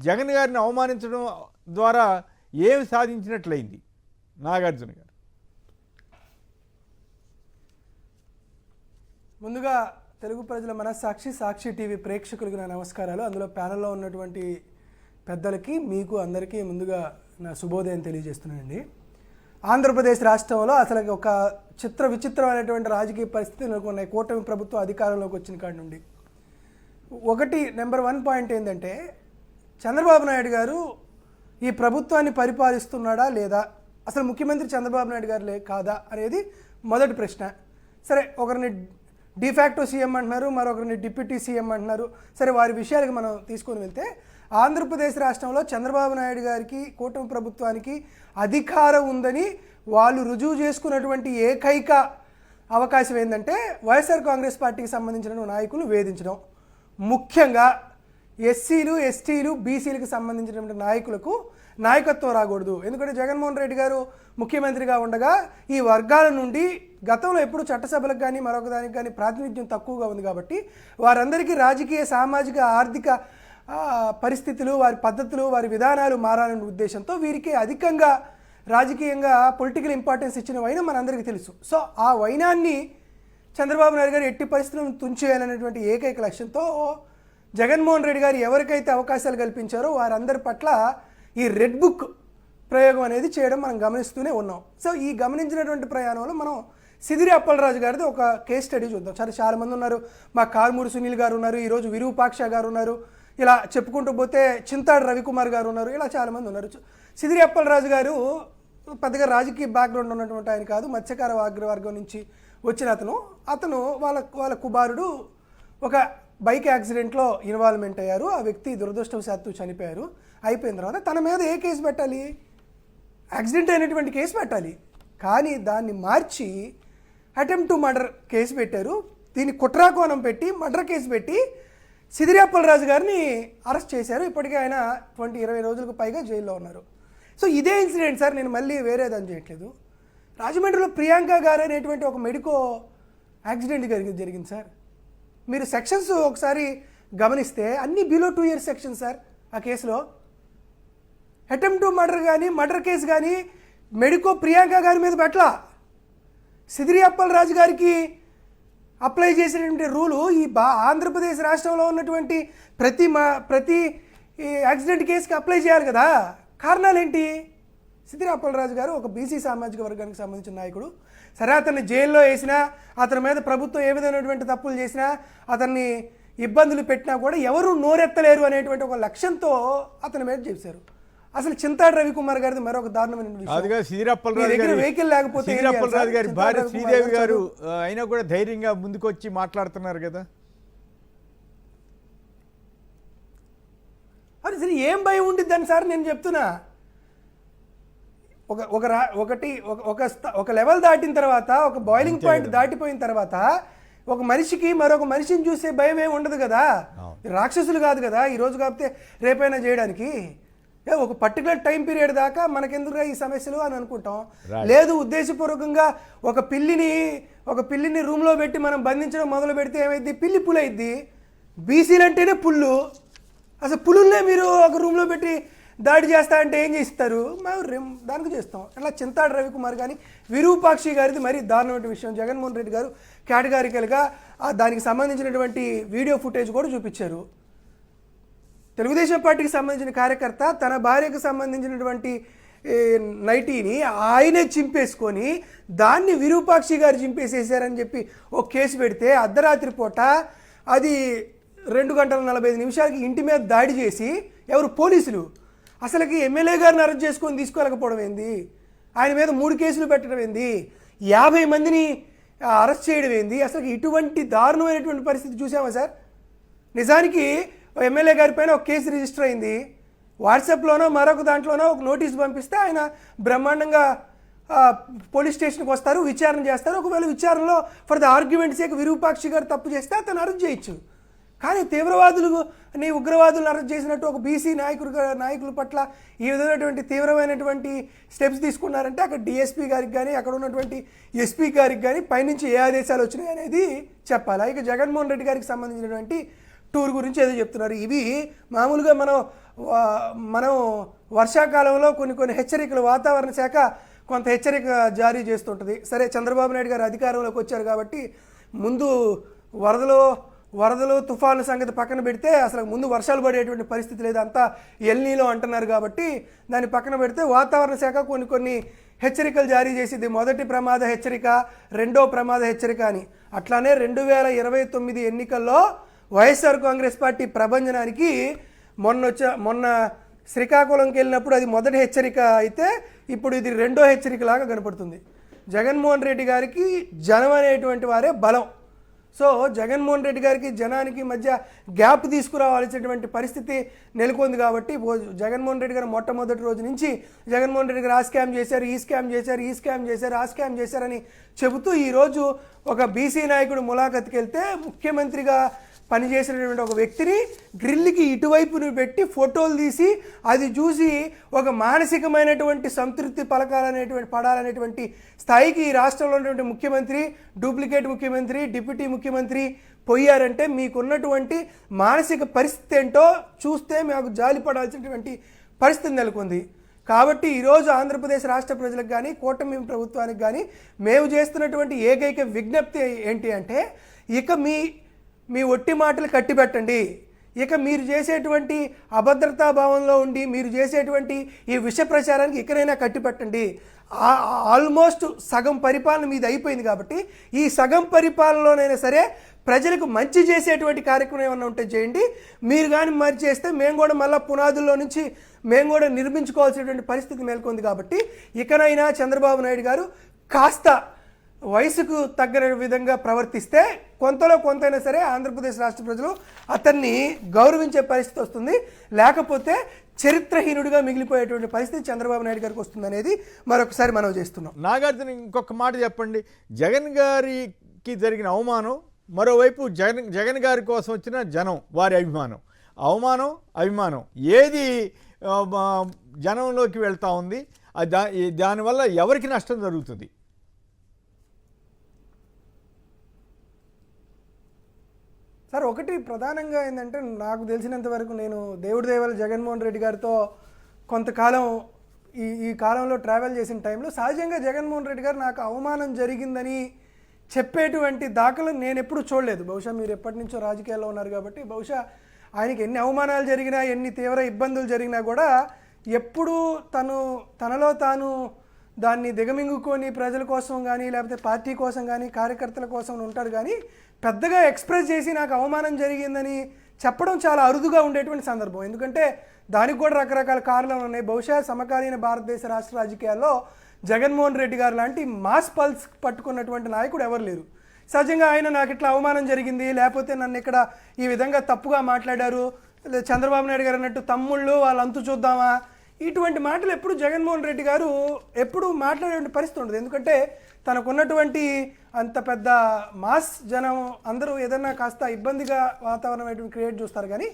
జగన్ గారిని అవమానించడం ద్వారా ఏమి సాధించినట్లయింది నాగార్జున గారు? ముందుగా తెలుగు ప్రజల మనస్సాక్షి సాక్షి టీవీ ప్రేక్షకులకు నా నమస్కారాలు. అందులో ప్యానెల్లో ఉన్నటువంటి పెద్దలకి మీకు అందరికీ ముందుగా నా శుభోదయం తెలియజేస్తున్నానండి. ఆంధ్రప్రదేశ్ రాష్ట్రంలో అసలు ఒక విచిత్రమైనటువంటి రాజకీయ పరిస్థితులు నెలకొన్నాయి కూటమి ప్రభుత్వం అధికారంలోకి వచ్చిన కాడి నుండి. నెంబర్ 1 పాయింట్ ఏంటంటే, చంద్రబాబు నాయుడు గారు ఈ ప్రభుత్వాన్ని పరిపాలిస్తున్నాడా లేదా, అసలు ముఖ్యమంత్రి చంద్రబాబు నాయుడు గారు కాదా అనేది మొదటి ప్రశ్న. సరే, ఒకరిని డిఫాక్టో సీఎం అంటున్నారు, మరొకరిని డిప్యూటీ సీఎం అంటున్నారు. సరే, వారి విషయాలకు మనం తీసుకొని వెళ్తే, ఆంధ్రప్రదేశ్ రాష్ట్రంలో చంద్రబాబు నాయుడు గారికి కూటమి ప్రభుత్వానికి అధికారం ఉందని వాళ్ళు రుజువు చేసుకున్నటువంటి ఏకైక అవకాశం ఏంటంటే వైఎస్ఆర్ కాంగ్రెస్ పార్టీకి సంబంధించిన నాయకులు వేధించడం. ముఖ్యంగా ఎస్సీలు, ఎస్టీలు, బీసీలకు సంబంధించినటువంటి నాయకులకు నాయకత్వం రాకూడదు. ఎందుకంటే జగన్మోహన్ రెడ్డి గారు ముఖ్యమంత్రిగా ఉండగా ఈ వర్గాల నుండి గతంలో ఎప్పుడు చట్టసభలకు కానీ మరొక దానికి కానీ ప్రాతినిధ్యం తక్కువగా ఉంది కాబట్టి వారందరికీ రాజకీయ, సామాజిక, ఆర్థిక పరిస్థితులు, వారి పద్ధతులు, వారి విధానాలు మారాలనే ఉద్దేశంతో వీరికి అధికంగా రాజకీయంగా పొలిటికల్ ఇంపార్టెన్స్ ఇచ్చిన వైనం మనందరికీ తెలుసు. సో ఆ వైనాన్ని చంద్రబాబు నాయుడు గారు ఎట్టి పరిస్థితులను తుంచేయాలనేటువంటి ఏకైక లక్ష్యంతో జగన్మోహన్ రెడ్డి గారు ఎవరికైతే అవకాశాలు కల్పించారో వారందరి పట్ల ఈ రెడ్ బుక్ ప్రయోగం అనేది చేయడం మనం గమనిస్తూనే ఉన్నాం. సో ఈ గమనించినటువంటి ప్రయాణంలో మనం సిదిరి అప్పలరాజు గారిది ఒక కేస్ స్టడీ చూద్దాం. చాలామంది ఉన్నారు. మా కారుమూరి సునీల్ గారు ఉన్నారు, ఈరోజు విరూపాక్ష గారు ఉన్నారు, ఇలా చెప్పుకుంటూ పోతే చింతాడు రవికుమార్ గారు ఉన్నారు, ఇలా చాలామంది ఉన్నారు. సిదిరి అప్పలరాజు గారు పెద్దగా రాజకీయ బ్యాక్గ్రౌండ్ ఉన్నటువంటి ఆయన కాదు, మత్స్యకార అగ్రవర్గం నుంచి వచ్చిన అతను వాళ్ళ కుమారుడు ఒక బైక్ యాక్సిడెంట్లో ఇన్వాల్వ్మెంట్ అయ్యారు. ఆ వ్యక్తి దురదృష్టవశాత్తు చనిపోయారు. అయిపోయిన తర్వాత తన మీద ఏ కేసు పెట్టాలి? యాక్సిడెంట్ అయినటువంటి కేసు పెట్టాలి. కానీ దాన్ని మార్చి అటెంప్ట్ టు మర్డర్ కేసు పెట్టారు. దీన్ని కుట్రాకోణం పెట్టి మర్డర్ కేసు పెట్టి సిదిరి అప్పలరాజు గారిని అరెస్ట్ చేశారు. ఇప్పటికే ఆయన 20 రోజులకు పైగా జైల్లో ఉన్నారు. సో ఇదే ఇన్సిడెంట్ సార్, నేను మళ్ళీ వేరేదని చేయట్లేదు. రాజమండ్రిలో ప్రియాంక గారు అనేటువంటి ఒక మెడికో యాక్సిడెంట్ జరిగింది సార్. మీరు సెక్షన్స్ ఒకసారి గమనిస్తే అన్ని బిలో 2 years సెక్షన్ సార్. ఆ కేసులో అటెంప్ట్ టు మర్డర్ కానీ మర్డర్ కేసు కానీ మెడికో ప్రియాంక గారి మీద పెట్టలా. సిదిరి అప్పలరాజు గారికి అప్లై చేసినటువంటి రూలు ఈ ఆంధ్రప్రదేశ్ రాష్ట్రంలో ఉన్నటువంటి ప్రతి యాక్సిడెంట్ కేసుకి అప్లై చేయాలి కదా. కారణాలు ఏంటి? సిదిరి అప్పలరాజు గారు ఒక బీసీ సామాజిక వర్గానికి సంబంధించిన నాయకుడు. సరే, అతన్ని జైల్లో వేసినా, అతని మీద ప్రభుత్వం ఏ విధమైనటువంటి తప్పులు చేసినా, అతన్ని ఇబ్బందులు పెట్టినా కూడా ఎవరు నోరెత్తలేరు అనేటువంటి ఒక లక్ష్యంతో అతని మీద చేశారు. అసలు చింతాడు రవికుమార్ గారిది మరొక దారుణమైన వెహికల్ లేకపోతే గారి భార్య శ్రీదేవి గారు అయినా కూడా ధైర్యంగా ముందుకొచ్చి మాట్లాడుతున్నారు కదా. అది సరే, ఏం భయం ఉండిద్దని సార్ నేను చెప్తున్నా. ఒక లెవెల్ దాటిన తర్వాత, ఒక బాయిలింగ్ పాయింట్ దాటిపోయిన తర్వాత ఒక మనిషికి మరొక మనిషిని చూసే భయం ఏమి ఉండదు కదా. రాక్షసులు కాదు కదా ఈరోజు కాకపోతే రేపైనా చేయడానికి. ఒక పర్టికులర్ టైం పీరియడ్ దాకా మనకెందుకురా ఈ సమస్యలు అని అనుకుంటాం. లేదు, ఉద్దేశపూర్వకంగా ఒక పిల్లిని రూమ్లో పెట్టి మనం బంధించడం మొదలు పెడితే ఏమైంది? పిల్లి పులైద్ది. బీసీలు అంటేనే పుల్లు. అసలు పులుల్నే మీరు ఒక రూమ్లో పెట్టి దాడి చేస్తా అంటే ఏం చేస్తారు? మేము దానికి చేస్తాం. అట్లా చింతాడు రవికుమార్ కానీ విరూపాక్షి గారిది మరీ దారుణమైన విషయం. జగన్మోహన్ రెడ్డి గారు కేటగారికల్గా దానికి సంబంధించినటువంటి వీడియో ఫుటేజ్ కూడా చూపించారు. తెలుగుదేశం పార్టీకి సంబంధించిన కార్యకర్త తన భార్యకు సంబంధించినటువంటి నైటీని ఆయనే చింపేసుకొని దాన్ని విరూపాక్షి గారు చింపేసేసారని చెప్పి ఒక కేసు పెడితే అర్ధరాత్రి పూట అది 2 గంటల 45 నిమిషాలకి ఇంటి మీద దాడి చేసి ఎవరు? పోలీసులు. అసలుకి ఎమ్మెల్యే గారిని అరెస్ట్ చేసుకొని తీసుకోలేకపోవడం ఏంది? ఆయన మీద 3 కేసులు పెట్టడం ఏంది? 50 మందిని అరెస్ట్ చేయడం ఏంది? అసలు ఇటువంటి దారుణమైనటువంటి పరిస్థితి చూసామా సార్? నిజానికి ఎమ్మెల్యే గారి పైన ఒక కేసు రిజిస్టర్ అయింది. వాట్సాప్లోనో మరొక దాంట్లోనో ఒక నోటీస్ పంపిస్తే ఆయన బ్రహ్మాండంగా పోలీస్ స్టేషన్కి వస్తారు, విచారణ చేస్తారు. ఒకవేళ విచారణలో for the argument sake Virupakshi గారు తప్పు చేస్తే అతను అరెస్ట్ చేయొచ్చు. కానీ ఉగ్రవాదులను అరెస్ట్ చేసినట్టు ఒక బీసీ నాయకుల పట్ల ఈ విధమైనటువంటి తీవ్రమైనటువంటి స్టెప్స్ తీసుకున్నారంటే అక్కడ డిఎస్పీ గారికి కానీ అక్కడ ఉన్నటువంటి ఎస్పీ గారికి కానీ పైనుంచి ఏ ఆదేశాలు వచ్చినాయి అనేది చెప్పాలి. ఇక జగన్మోహన్ రెడ్డి గారికి సంబంధించినటువంటి టూర్ గురించి ఏదో చెప్తున్నారు. ఇవి మామూలుగా మనం వర్షాకాలంలో కొన్ని హెచ్చరికలు వాతావరణ శాఖ కొంత హెచ్చరిక జారీ చేస్తుంటుంది. సరే, చంద్రబాబు నాయుడు గారు అధికారంలోకి వచ్చారు కాబట్టి ముందు వరదలు తుఫాను సంగతి పక్కన పెడితే అసలు ముందు వర్షాలు పడేటువంటి పరిస్థితి లేదు, అంతా ఎల్నీలో అంటున్నారు కాబట్టి దాన్ని పక్కన పెడితే వాతావరణ శాఖ కొన్ని హెచ్చరికలు జారీ చేసింది. మొదటి ప్రమాద హెచ్చరిక, రెండో ప్రమాద హెచ్చరిక అని. అట్లానే 2029 ఎన్నికల్లో వైఎస్ఆర్ కాంగ్రెస్ పార్టీ ప్రభంజనానికి మొన్న శ్రీకాకుళంకి వెళ్ళినప్పుడు అది మొదటి హెచ్చరిక అయితే ఇప్పుడు ఇది రెండో హెచ్చరికలాగా కనపడుతుంది. జగన్మోహన్ రెడ్డి గారికి జనం అనేటువంటి వారే బలం. సో జగన్మోహన్ రెడ్డి గారికి జనానికి మధ్య గ్యాప్ తీసుకురావాల్సినటువంటి పరిస్థితి నెలకొంది కాబట్టి జగన్మోహన్ రెడ్డి గారు మొట్టమొదటి రోజు నుంచి జగన్మోహన్ రెడ్డి గారు ఆ స్కామ్ చేశారు, ఈ స్కామ్ చేశారు, ఆ స్కామ్ చేశారని చెబుతూ ఈరోజు ఒక బీసీ నాయకుడు ములాఖత్కి వెళ్తే ముఖ్యమంత్రిగా పనిచేసినటువంటి ఒక వ్యక్తిని గ్రిల్కి ఇటువైపును పెట్టి ఫోటోలు తీసి అది చూసి ఒక మానసికమైనటువంటి సంతృప్తి పడాలనేటువంటి స్థాయికి ఈ రాష్ట్రంలో ఉన్నటువంటి ముఖ్యమంత్రి, డూప్లికేట్ ముఖ్యమంత్రి, డిప్యూటీ ముఖ్యమంత్రి పోయారంటే మీకున్నటువంటి మానసిక పరిస్థితి ఏంటో చూస్తే మాకు జాలిపడాల్సినటువంటి పరిస్థితి నెలకొంది. కాబట్టి ఈరోజు ఆంధ్రప్రదేశ్ రాష్ట్ర ప్రజలకు కానీ కూటమి ప్రభుత్వానికి కానీ మేము చేస్తున్నటువంటి ఏకైక విజ్ఞప్తి ఏంటి అంటే, ఇక మీ ఒట్టి మాటలు కట్టిపెట్టండి. ఇక మీరు చేసేటువంటి అభద్రతా భావంలో ఉండి మీరు చేసేటువంటి ఈ విష ప్రచారానికి ఇకనైనా కట్టిపెట్టండి. ఆల్మోస్ట్ సగం పరిపాలన మీద అయిపోయింది కాబట్టి ఈ సగం పరిపాలనలోనైనా సరే ప్రజలకు మంచి చేసేటువంటి కార్యక్రమం ఏమన్నా ఉంటే చేయండి. మీరు కానీ మరి చేస్తే మేము కూడా మళ్ళీ పునాదుల్లో నుంచి మేము కూడా నిర్మించుకోవాల్సినటువంటి పరిస్థితి మేల్కొంది. కాబట్టి ఇకనైనా చంద్రబాబు నాయుడు గారు కాస్త వయసుకు తగ్గ విధంగా ప్రవర్తిస్తే కొంతైనా సరే ఆంధ్రప్రదేశ్ రాష్ట్ర ప్రజలు అతన్ని గౌరవించే పరిస్థితి వస్తుంది. లేకపోతే చరిత్రహీనుడిగా మిగిలిపోయేటువంటి పరిస్థితి చంద్రబాబు నాయుడు గారికి వస్తుంది అనేది మరొకసారి మనం చేస్తున్నాం. నాగార్జున, ఇంకొక మాట చెప్పండి. జగన్ గారికి జరిగిన అవమానం, మరోవైపు జగన్ గారి కోసం వచ్చిన జనం, వారి అభిమానం ఏది జనంలోకి వెళ్తూ ఉంది? దానివల్ల ఎవరికి నష్టం జరుగుతుంది? సార్, ఒకటి ప్రధానంగా ఏంటంటే నాకు తెలిసినంత వరకు నేను దేవుడి దయవల్ల జగన్మోహన్ రెడ్డి గారితో కొంతకాలం ఈ కాలంలో ట్రావెల్ చేసిన టైంలో సహజంగా జగన్మోహన్ రెడ్డి గారు నాకు అవమానం జరిగిందని చెప్పేటువంటి దాఖలు నేను ఎప్పుడు చూడలేదు. బహుశా మీరు ఎప్పటి నుంచో రాజకీయాల్లో ఉన్నారు కాబట్టి బహుశా ఆయనకి ఎన్ని అవమానాలు జరిగినా, ఎన్ని తీవ్ర ఇబ్బందులు జరిగినా కూడా ఎప్పుడూ తనలో తాను దాన్ని దిగమింగుకొని ప్రజల కోసం కానీ లేకపోతే పార్టీ కోసం కానీ కార్యకర్తల కోసం ఉంటాడు. కానీ పెద్దగా ఎక్స్ప్రెస్ చేసి నాకు అవమానం జరిగిందని చెప్పడం చాలా అరుదుగా ఉండేటువంటి సందర్భం. ఎందుకంటే దానికి కూడా రకరకాల కారణాలు ఉన్నాయి. బహుశా సమకాలీన భారతదేశ రాష్ట్ర రాజకీయాల్లో జగన్మోహన్ రెడ్డి గారు లాంటి మాస్ పల్స్ పట్టుకున్నటువంటి నాయకుడు ఎవరు లేరు. సహజంగా ఆయన నాకు ఇట్లా అవమానం జరిగింది, లేకపోతే నన్ను ఇక్కడ ఈ విధంగా తప్పుగా మాట్లాడారు, చంద్రబాబు నాయుడు గారు అన్నట్టు తమ్ముళ్ళు వాళ్ళు అంతు చూద్దామా, ఇటువంటి మాటలు ఎప్పుడు జగన్మోహన్ రెడ్డి గారు ఎప్పుడు మాట్లాడే పరిస్థితి ఉండదు. ఎందుకంటే తనకున్నటువంటి అంత పెద్ద మాస్ జనం అందరూ ఏదన్నా కాస్త ఇబ్బందిగా వాతావరణం క్రియేట్ చూస్తారు. కానీ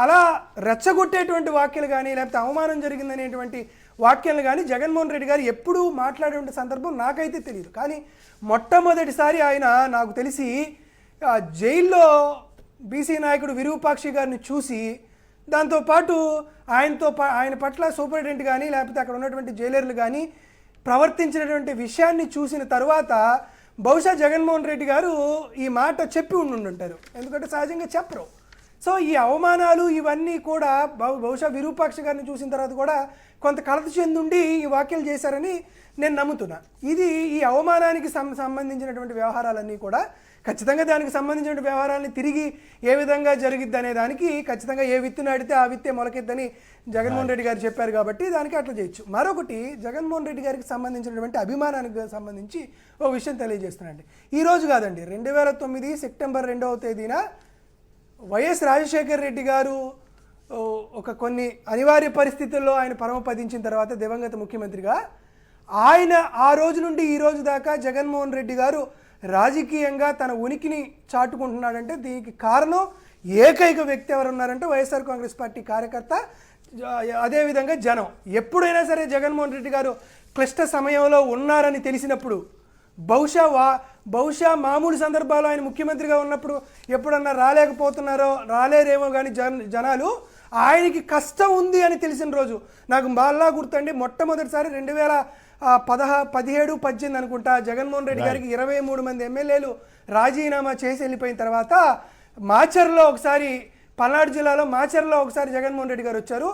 అలా రెచ్చగొట్టేటువంటి వాక్యాలు కానీ లేకపోతే అవమానం జరిగిందనేటువంటి వాక్యాలు కానీ జగన్మోహన్ రెడ్డి గారు ఎప్పుడూ మాట్లాడేటువంటి సందర్భం నాకైతే తెలియదు. కానీ మొట్టమొదటిసారి ఆయన నాకు తెలిసి జైల్లో బీసీ నాయకుడు విరూపాక్షి గారిని చూసి దాంతోపాటు ఆయన పట్ల సూపరింటెండెంట్ కానీ లేకపోతే అక్కడ ఉన్నటువంటి జైలర్లు కానీ ప్రవర్తించినటువంటి విషయాన్ని చూసిన తర్వాత బహుశా జగన్మోహన్ రెడ్డి గారు ఈ మాట చెప్పి ఉండుంటారు. ఎందుకంటే సహజంగా చెప్పరు. సో ఈ అవమానాలు ఇవన్నీ కూడా బహుశా విరూపాక్ష గారిని చూసిన తర్వాత కూడా కొంత కలత చెందుండి ఈ వ్యాఖ్యలు చేశారని నేను నమ్ముతున్నా. ఇది ఈ అవమానానికి సంబంధించినటువంటి వ్యవహారాలన్నీ కూడా ఖచ్చితంగా దానికి సంబంధించిన వ్యవహారాన్ని తిరిగి ఏ విధంగా జరిగిద్ది అనే దానికి ఖచ్చితంగా ఏ విత్తు నాటితే ఆ విత్తే మొలకెద్దని జగన్మోహన్ రెడ్డి గారు చెప్పారు కాబట్టి దానికి అట్లా చేయొచ్చు. మరొకటి జగన్మోహన్ రెడ్డి గారికి సంబంధించినటువంటి అభిమానానికి సంబంధించి ఓ విషయం తెలియజేస్తున్నానండి. ఈరోజు కాదండి, 2009 సెప్టెంబర్ 2వ తేదీన వైఎస్ రాజశేఖర రెడ్డి గారు కొన్ని అనివార్య పరిస్థితుల్లో ఆయన పరమపదించిన తర్వాత దివంగత ముఖ్యమంత్రిగా ఆయన ఆ రోజు నుండి ఈ రోజు దాకా జగన్మోహన్ రెడ్డి గారు రాజకీయంగా తన ఉనికిని చాటుకుంటున్నాడంటే దీనికి కారణం ఏకైక వ్యక్తి ఎవరున్నారంటే వైఎస్ఆర్ కాంగ్రెస్ పార్టీ కార్యకర్త, అదేవిధంగా జనం. ఎప్పుడైనా సరే జగన్మోహన్ రెడ్డి గారు క్లిష్ట సమయంలో ఉన్నారని తెలిసినప్పుడు బహుశా మామూలు సందర్భాల్లో ఆయన ముఖ్యమంత్రిగా ఉన్నప్పుడు ఎప్పుడన్నా రాలేరేమో కానీ జనాలు ఆయనకి కష్టం ఉంది అని తెలిసిన రోజు నాకు బాగా గుర్తండి. మొట్టమొదటిసారి 2017-18 అనుకుంటా జగన్మోహన్ రెడ్డి గారికి 23 మంది ఎమ్మెల్యేలు రాజీనామా చేసి వెళ్ళిపోయిన తర్వాత మాచర్లో ఒకసారి, పల్నాడు జిల్లాలో మాచర్లో ఒకసారి జగన్మోహన్ రెడ్డి గారు వచ్చారు.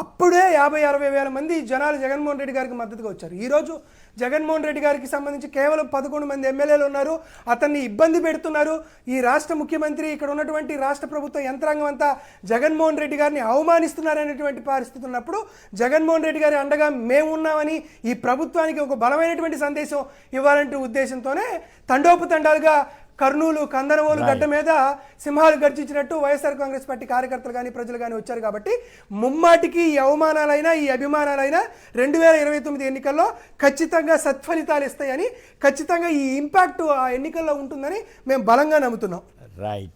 అప్పుడే 50-60 వేల మంది జనాలు జగన్మోహన్ రెడ్డి గారికి మద్దతుగా వచ్చారు. ఈరోజు జగన్మోహన్ రెడ్డి గారికి సంబంధించి కేవలం 11 మంది ఎమ్మెల్యేలు ఉన్నారు. అతన్ని ఇబ్బంది పెడుతున్నారు. ఈ రాష్ట్ర ముఖ్యమంత్రి, ఇక్కడ ఉన్నటువంటి రాష్ట్ర ప్రభుత్వ యంత్రాంగం అంతా జగన్మోహన్ రెడ్డి గారిని అవమానిస్తున్నారనేటువంటి పరిస్థితి ఉన్నప్పుడు జగన్మోహన్ రెడ్డి గారి అండగా మేము ఉన్నామని ఈ ప్రభుత్వానికి ఒక బలమైనటువంటి సందేశం ఇవ్వాలంటే ఉద్దేశంతోనే తండోపతండాలుగా కర్నూలు కందనవోలు గడ్డ మీద సింహాలు గర్జించినట్టు వైఎస్ఆర్ కాంగ్రెస్ పార్టీ కార్యకర్తలు కానీ ప్రజలు కానీ వచ్చారు. కాబట్టి ముమ్మాటికి ఈ అవమానాలైనా ఈ అభిమానాలైనా 2029 ఎన్నికల్లో ఖచ్చితంగా సత్ఫలితాలు ఇస్తాయని, ఖచ్చితంగా ఈ ఇంపాక్ట్ ఆ ఎన్నికల్లో ఉంటుందని మేము బలంగా నమ్ముతున్నాం. రైట్.